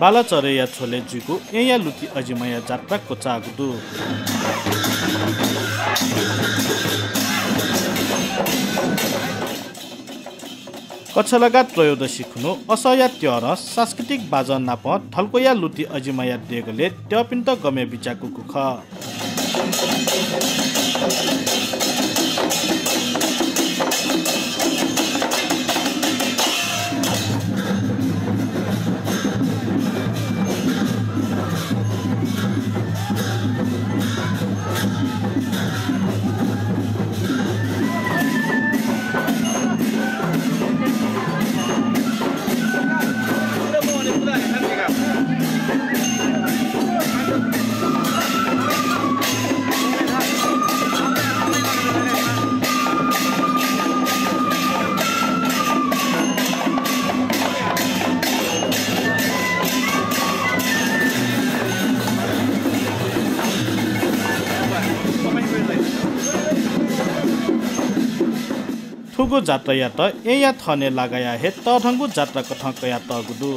बालाचरया छोले जुगु एया लुति अजिमाया जात्रा को चागुदु कछलगा त्रयोदशी खुनु असया त्यर सांस्कृतिक बाजा नाप थल्कोया लुति अजिमाया देगले ट्यपिन्त गमे बिचाकु कुख ठुगो जात्रा या त एया थने लगाया हे तढंगु जात्रा कथ कया तगुदु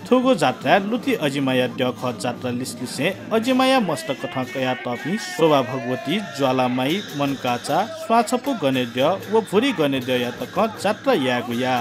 ठुगो जात्रा लुति अजिमाया डख जात्रा लिसलिसे अजिमाया मस्त कथ कया तपी शोभा भगवती ज्वालामाई मनकाचा स्वाछपु गनेद्य व भुरी गनेद्य या तक जात्रा यागुया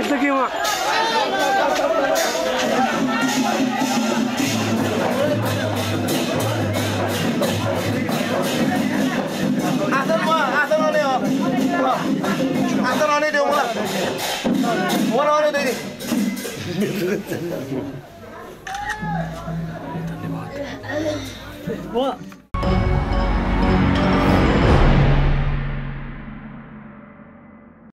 धन्यवाद